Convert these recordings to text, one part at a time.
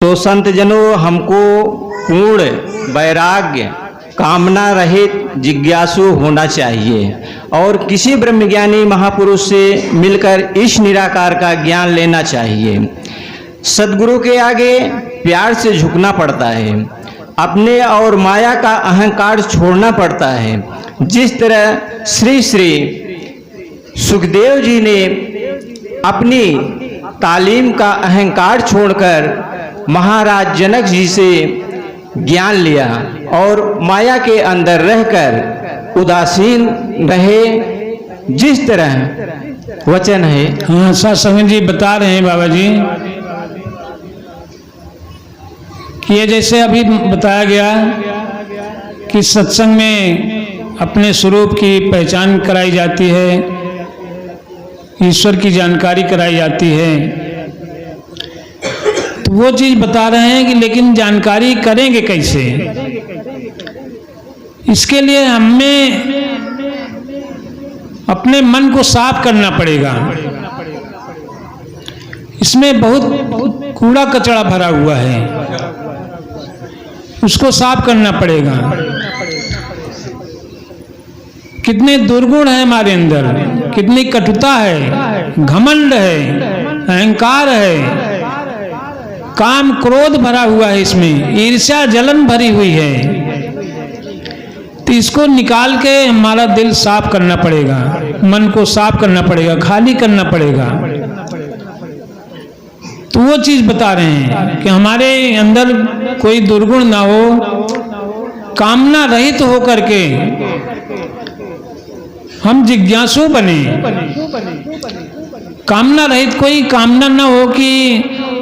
तो संत जनों, हमको पूर्ण वैराग्य, कामना रहित जिज्ञासु होना चाहिए और किसी ब्रह्मज्ञानी महापुरुष से मिलकर इस निराकार का ज्ञान लेना चाहिए। सद्गुरु के आगे प्यार से झुकना पड़ता है, अपने और माया का अहंकार छोड़ना पड़ता है। जिस तरह श्री श्री सुखदेव जी ने अपनी तालीम का अहंकार छोड़कर महाराज जनक जी से ज्ञान लिया और माया के अंदर रहकर उदासीन रहे, जिस तरह वचन है। हाँ, सत्संग जी बता रहे हैं बाबा जी कि ये जैसे अभी बताया गया कि सत्संग में अपने स्वरूप की पहचान कराई जाती है, ईश्वर की जानकारी कराई जाती है, तो वो चीज बता रहे हैं कि लेकिन जानकारी करेंगे कैसे? इसके लिए हमें अपने मन को साफ करना पड़ेगा। इसमें बहुत कूड़ा कचरा भरा हुआ है, उसको साफ करना पड़ेगा। कितने दुर्गुण है हमारे अंदर, कितनी कटुता है, घमंड है, अहंकार है, काम क्रोध भरा हुआ है, इसमें ईर्ष्या जलन भरी हुई है। तो इसको निकाल के हमारा दिल साफ करना पड़ेगा, मन को साफ करना पड़ेगा, खाली करना पड़ेगा। तो वो चीज बता रहे हैं कि हमारे अंदर कोई दुर्गुण ना हो, कामना रहित हो करके हम जिज्ञासु बने। कामना रहित, कोई कामना ना हो कि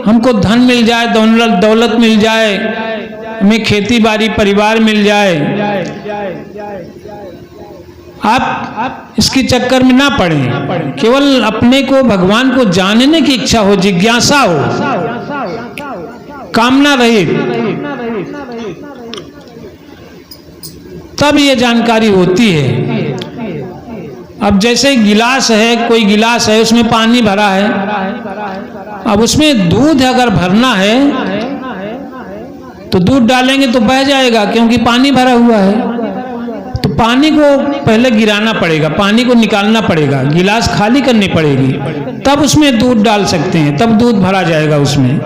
हमको धन मिल जाए, दौलत मिल जाए, हमें खेती बाड़ी परिवार मिल जाए। आप इसके चक्कर में ना पड़े, केवल अपने को भगवान को जानने की इच्छा हो, जिज्ञासा हो, कामना रहित, तब ये जानकारी होती है। अब जैसे गिलास है, कोई गिलास है, उसमें पानी भरा है, अब उसमें दूध अगर भरना है तो दूध डालेंगे तो बह जाएगा, क्योंकि पानी भरा हुआ है। तो पानी को पहले गिराना पड़ेगा, पानी को निकालना पड़ेगा, गिलास खाली करनी पड़ेगी, तब उसमें दूध डाल सकते हैं, तब दूध भरा जाएगा उसमें।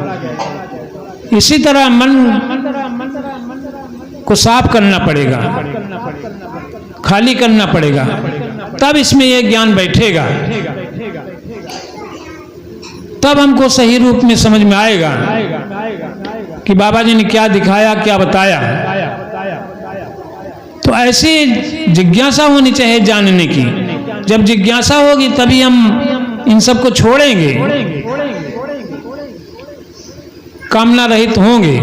इसी तरह मन को साफ करना पड़ेगा, खाली करना पड़ेगा, तब इसमें यह ज्ञान बैठेगा, तब हमको सही रूप में समझ में आएगा कि बाबा जी ने क्या दिखाया, क्या बताया। तो ऐसी जिज्ञासा होनी चाहिए जानने की। जब जिज्ञासा होगी तभी हम इन सब को छोड़ेंगे, कामना रहित होंगे।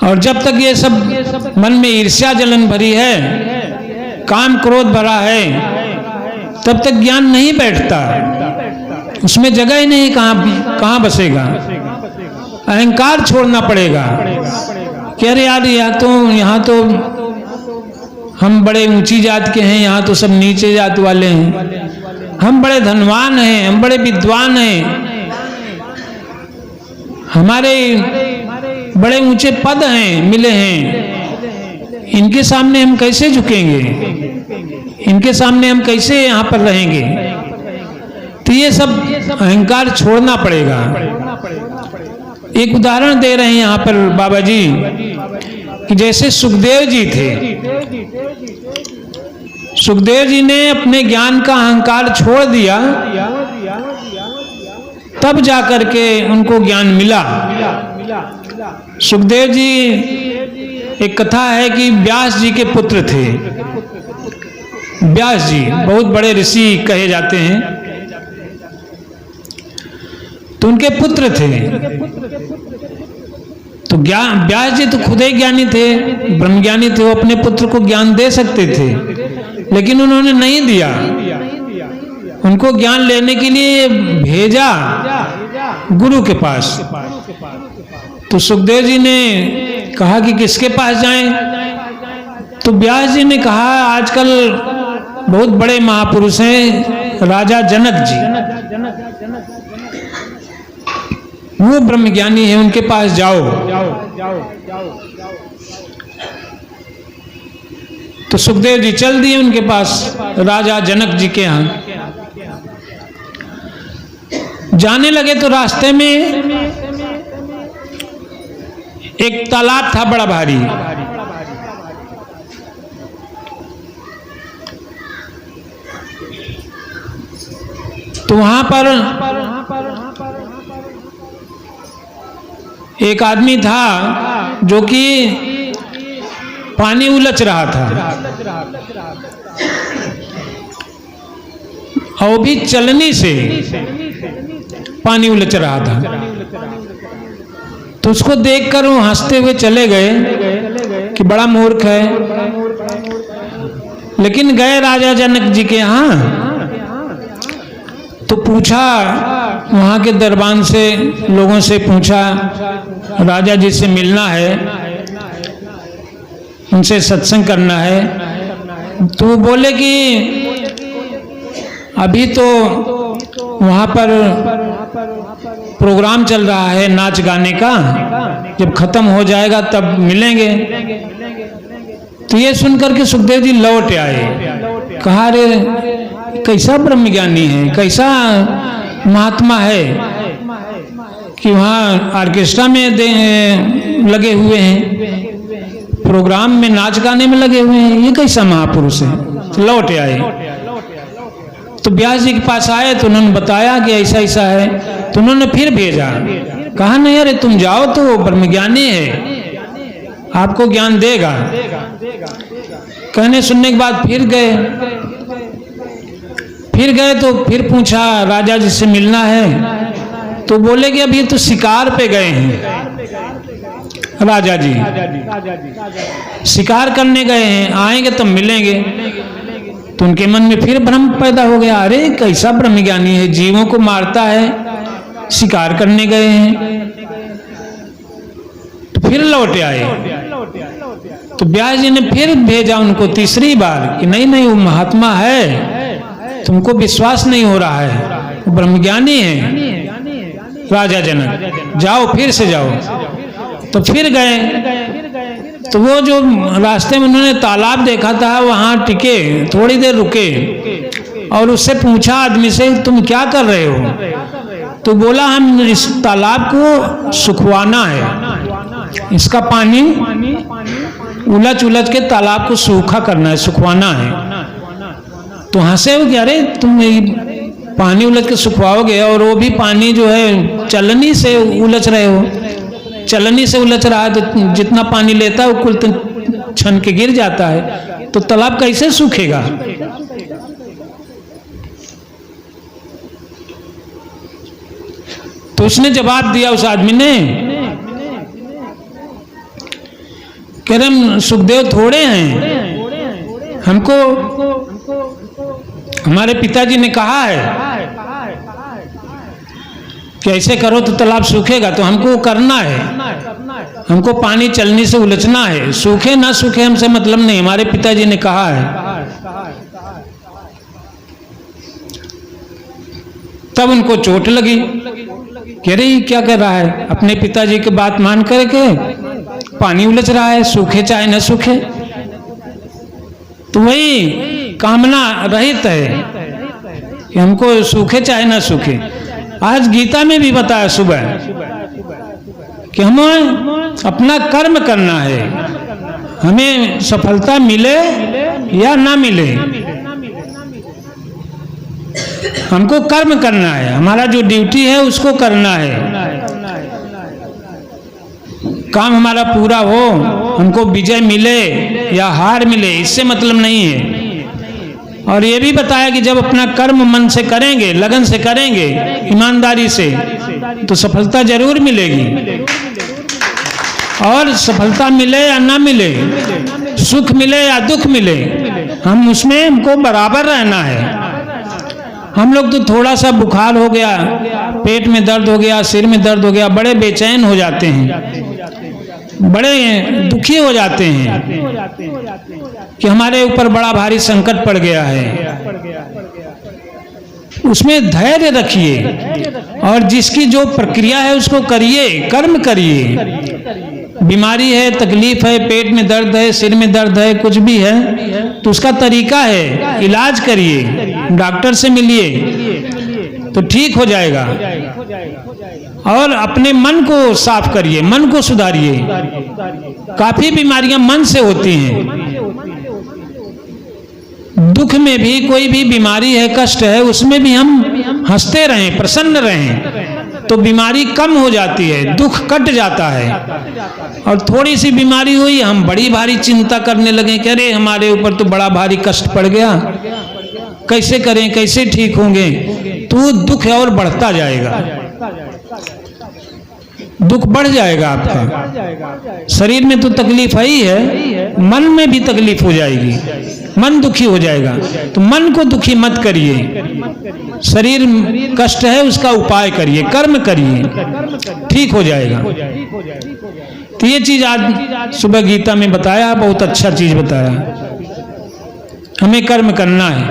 और जब तक ये सब मन में ईर्ष्या जलन भरी है, काम क्रोध भरा है, तब तक ज्ञान नहीं बैठता, उसमें जगह ही नहीं, कहाँ बसेगा। अहंकार छोड़ना पड़ेगा कि अरे यार यहाँ तो हम बड़े ऊंची जात के हैं, यहाँ तो सब नीचे जात वाले हैं, हम बड़े धनवान हैं, हम बड़े विद्वान हैं, हमारे बड़े ऊंचे पद हैं, मिले हैं, इनके सामने हम कैसे झुकेंगे, इनके सामने हम कैसे यहाँ पर रहेंगे। तो ये सब अहंकार छोड़ना पड़ेगा। एक उदाहरण दे रहे हैं यहाँ पर बाबा जी कि जैसे सुखदेव जी थे, सुखदेव जी ने अपने ज्ञान का अहंकार छोड़ दिया, तब जाकर के उनको ज्ञान मिला। सुखदेव जी, एक कथा है कि व्यास जी के पुत्र थे। व्यास जी बहुत बड़े ऋषि कहे जाते हैं, तो उनके पुत्र थे। तो व्यास जी तो खुद ही ज्ञानी थे, ब्रह्मज्ञानी थे, वो अपने पुत्र को ज्ञान दे सकते थे, लेकिन उन्होंने नहीं दिया। उनको ज्ञान लेने के लिए भेजा गुरु के पास। तो सुखदेव जी ने कहा कि किसके पास जाएं? तो व्यास जी ने कहा आजकल बहुत बड़े महापुरुष हैं राजा जनक जी। वो ब्रह्मज्ञानी है, उनके पास जाओ। तो सुखदेव जी चल दिए उनके पास, राजा जनक जी के यहाँ। जाने लगे तो रास्ते में एक तालाब था बड़ा भारी। तो वहां पर एक आदमी था जो कि पानी उलच रहा था, और भी चलनी से पानी उलच रहा था। तो उसको देखकर वो हंसते हुए चले गए कि बड़ा मूर्ख है। लेकिन गए राजा जनक जी के यहाँ तो पूछा, वहाँ के दरबान से लोगों से पूछा, राजा जी से मिलना है, उनसे सत्संग करना है। तो वो बोले कि अभी तो वहाँ पर प्रोग्राम चल रहा है नाच गाने का, जब खत्म हो जाएगा तब मिलेंगे। तो ये सुनकर के सुखदेव जी लौट आए। कहा, रे कैसा ब्रह्मज्ञानी है, कैसा महात्मा है कि वहाँ ऑर्केस्ट्रा में लगे हुए हैं, प्रोग्राम में नाच गाने में लगे हुए हैं, ये कैसा महापुरुष है। तो लौट आए। तो व्यास जी के पास आए तो उन्होंने बताया कि ऐसा ऐसा है। तो उन्होंने फिर भेजा, कहा नहीं अरे तुम जाओ, तो वो ब्रह्मज्ञानी है, आपको ज्ञान देगा। कहने सुनने के बाद फिर गए तो फिर पूछा, राजा जी से मिलना है। तो बोले कि अभी तो शिकार पे गए हैं राजा जी, शिकार करने गए हैं, आएंगे तब मिलेंगे। तो उनके मन में फिर भ्रम पैदा हो गया, अरे कैसा ब्रह्मज्ञानी है, जीवों को मारता है, शिकार करने गए हैं। तो फिर लौट आए। तो व्यास जी ने फिर भेजा उनको तीसरी बार कि नहीं नहीं वो महात्मा है, तुमको विश्वास नहीं हो रहा है, वो ब्रह्मज्ञानी है राजा जनक, जाओ फिर से जाओ। तो फिर गए। तो वो जो रास्ते में उन्होंने तालाब देखा था वहां टिके, थोड़ी देर रुके और उससे पूछा आदमी से, तुम क्या कर रहे हो। तो बोला, हम इस तालाब को सुखवाना है, इसका पानी उलझ के तालाब को सूखा करना है, सुखवाना है। तो हंसे हो कि अरे तुम पानी उलझ के सुखवाओगे, और वो भी पानी जो है चलनी से उलझ रहे हो, चलनी से उलझ रहा है तो जितना पानी लेता है वो कुल छन के गिर जाता है, तो तालाब कैसे सूखेगा। तो उसने जवाब दिया उस आदमी ने, कह रहे सुखदेव थोड़े हैं, हमको हमारे पिताजी ने कहा है कि ऐसे करो तो तालाब सूखेगा, तो हमको करना है, हमको पानी चलनी से उलझना है, सूखे ना सूखे हमसे मतलब नहीं, हमारे पिताजी ने कहा है। तब उनको चोट लगी, कह रही क्या कर रहा है, अपने पिताजी की बात मान करके पानी उलझ रहा है, सूखे चाहे न सूखे। तो वही कामना रहित है कि हमको सूखे चाहे ना सूखे। आज गीता में भी बताया सुबह कि हमें अपना कर्म करना है, हमें सफलता मिले या ना मिले, हमको कर्म करना है, हमारा जो ड्यूटी है उसको करना है। काम हमारा पूरा हो, हमको विजय मिले या हार मिले, इससे मतलब नहीं है। और ये भी बताया कि जब अपना कर्म मन से करेंगे, लगन से करेंगे, ईमानदारी से, तो सफलता जरूर मिलेगी। और सफलता मिले या ना मिले, सुख मिले या दुख मिले, हम उसमें हमको बराबर रहना है। हम लोग तो थोड़ा सा बुखार हो गया, पेट में दर्द हो गया, सिर में दर्द हो गया, बड़े बेचैन हो जाते हैं, बड़े दुखी हो जाते हैं कि हमारे ऊपर बड़ा भारी संकट पड़ गया है। उसमें धैर्य रखिए और जिसकी जो प्रक्रिया है उसको करिए, कर्म करिए। बीमारी है, तकलीफ है, पेट में दर्द है, सिर में दर्द है, कुछ भी है तो उसका तरीका है, इलाज करिए, डॉक्टर से मिलिए तो ठीक हो जाएगा। और अपने मन को साफ करिए, मन को सुधारिए। काफी बीमारियां मन से होती हैं। दुख में भी कोई भी बीमारी है, कष्ट है, उसमें भी हम हंसते रहें, प्रसन्न रहें तो बीमारी कम हो जाती है, दुख कट जाता है। और थोड़ी सी बीमारी हुई, हम बड़ी भारी चिंता करने लगे कि अरे हमारे ऊपर तो बड़ा भारी कष्ट पड़ गया, कैसे करें, कैसे ठीक होंगे, तो दुख और बढ़ता जाएगा, दुख बढ़ जाएगा आपका। शरीर में तो तकलीफ है ही है, मन में भी तकलीफ हो जाएगी, मन दुखी हो जाएगा। तो मन को दुखी मत करिए, शरीर कष्ट है उसका उपाय करिए, कर्म करिए, ठीक हो जाएगा। तो ये चीज आज सुबह गीता में बताया, बहुत अच्छा चीज बताया। हमें कर्म करना है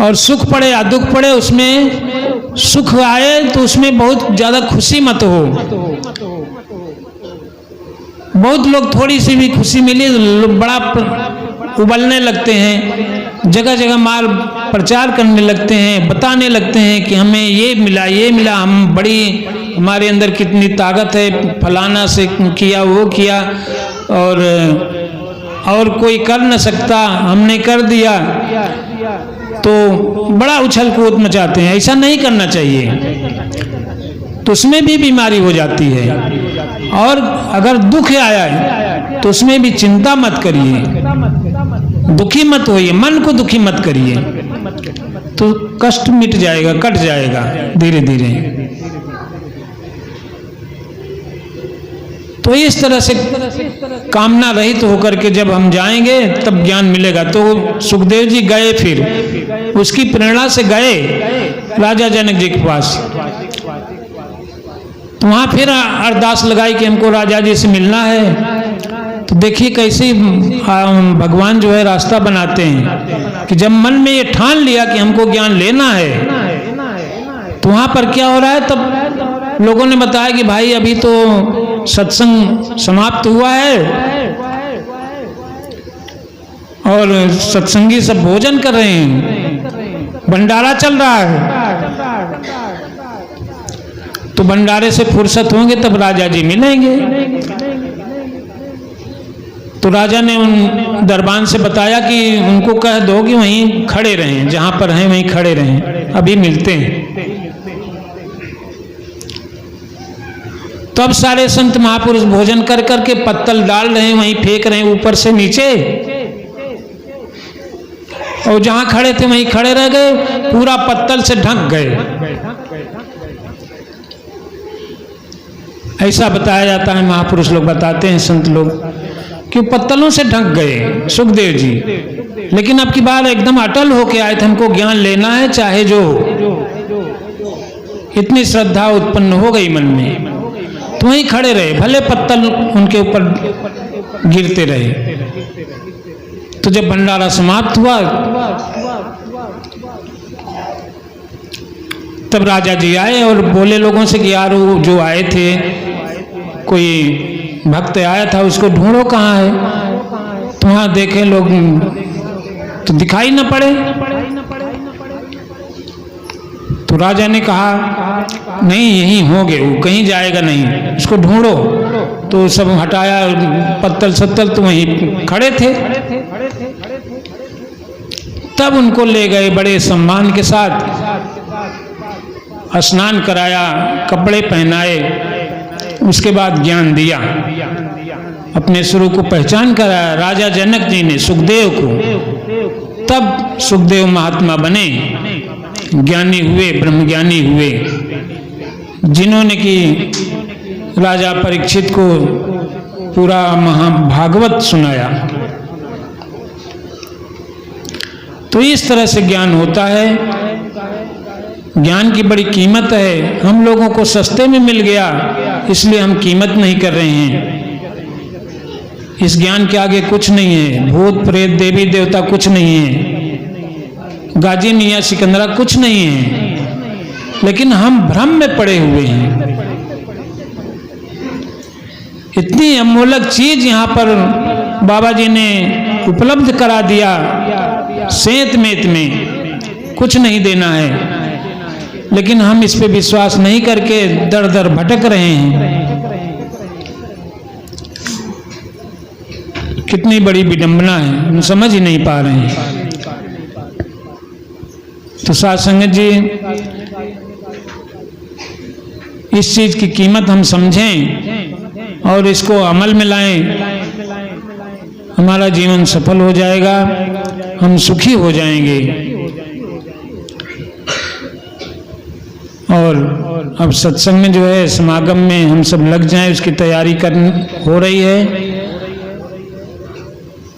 और सुख पड़े या दुख पड़े, उसमें सुख आए तो उसमें बहुत ज्यादा खुशी मत हो। बहुत लोग थोड़ी सी भी खुशी मिली तो बड़ा उबलने लगते हैं, जगह जगह माल प्रचार करने लगते हैं, बताने लगते हैं कि हमें ये मिला, ये मिला, हम बड़ी, हमारे अंदर कितनी ताकत है, फलाना से किया, वो किया और कोई कर न सकता, हमने कर दिया, तो बड़ा उछल कूद मचाते हैं। ऐसा नहीं करना चाहिए, तो उसमें भी बीमारी हो जाती है। और अगर दुख आया है तो उसमें भी चिंता मत करिए, दुखी मत होइए, मन को दुखी मत करिए, तो कष्ट मिट जाएगा, कट जाएगा धीरे धीरे। तो इस तरह से कामना रहित होकर के जब हम जाएंगे तब ज्ञान मिलेगा। तो सुखदेव जी गए, फिर उसकी प्रेरणा से गए राजा जनक जी के पास। तो वहां फिर अरदास लगाई कि हमको राजा जी से मिलना है। तो देखिए कैसे भगवान जो है रास्ता बनाते हैं कि जब मन में ये ठान लिया कि हमको ज्ञान लेना है, तो वहां पर क्या हो रहा है, तब लोगों ने बताया कि भाई अभी तो सत्संग समाप्त हुआ है और सत्संगी सब भोजन कर रहे हैं, भंडारा चल रहा है, तो भंडारे से फुर्सत होंगे तब राजा जी मिलेंगे। तो राजा ने उन दरबान से बताया कि उनको कह दो कि वहीं खड़े रहें, जहां पर हैं वहीं खड़े रहें, अभी मिलते हैं। तब सारे संत महापुरुष भोजन कर करके पत्तल डाल रहे हैं, वहीं फेंक रहे हैं ऊपर से नीचे, और जहां खड़े थे वहीं खड़े रह गए, पूरा पत्तल से ढक गए। ऐसा बताया जाता है, महापुरुष लोग बताते हैं, संत लोग, कि पत्तलों से ढक गए सुखदेव जी। लेकिन अब की बार एकदम अटल होके आए थे, हमको ज्ञान लेना है चाहे जो, इतनी श्रद्धा उत्पन्न हो गई मन में। तो वहीं खड़े रहे, भले पत्तल उनके ऊपर गिरते रहे। तो जब भंडारा समाप्त हुआ तब राजा जी आए और बोले लोगों से कि यार वो जो आए थे, कोई भक्त आया था, उसको ढूंढो कहाँ है। तो वहां देखे लोग तो दिखाई न पड़े। तो राजा ने कहा नहीं यहीं होंगे, वो कहीं जाएगा नहीं, उसको ढूंढो। तो सब हटाया पत्तल सत्तल, तो वहीं खड़े थे। तब उनको ले गए बड़े सम्मान के साथ, स्नान कराया, कपड़े पहनाए, उसके बाद ज्ञान दिया, अपने स्वरूप को पहचान कराया राजा जनक जी ने सुखदेव को। तब सुखदेव महात्मा बने, ज्ञानी हुए, ब्रह्मज्ञानी हुए, जिन्होंने कि राजा परीक्षित को पूरा महाभागवत सुनाया। तो इस तरह से ज्ञान होता है। ज्ञान की बड़ी कीमत है, हम लोगों को सस्ते में मिल गया इसलिए हम कीमत नहीं कर रहे हैं। इस ज्ञान के आगे कुछ नहीं है, भूत प्रेत देवी देवता कुछ नहीं है। गाजी मियाँ सिकंदरा कुछ नहीं है, लेकिन हम भ्रम में पड़े हुए हैं। इतनी अमूल्य चीज यहाँ पर बाबा जी ने उपलब्ध करा दिया, सेंत मेत में कुछ नहीं देना है, लेकिन हम इस पे विश्वास नहीं करके दर दर भटक रहे हैं। कितनी बड़ी विडंबना है, हम समझ ही नहीं पा रहे हैं। तो साथ संगत जी, इस चीज की कीमत हम समझें और इसको अमल में लाएं, हमारा जीवन सफल हो जाएगा, हम सुखी हो जाएंगे। और अब सत्संग में जो है, समागम में हम सब लग जाएं, उसकी तैयारी हो रही है,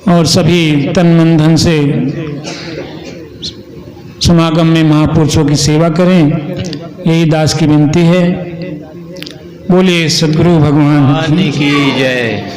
और सभी तन मन धन से समागम में महापुरुषों की सेवा करें, यही दास की विनती है। बोलिए सद्गुरु भगवान की जय।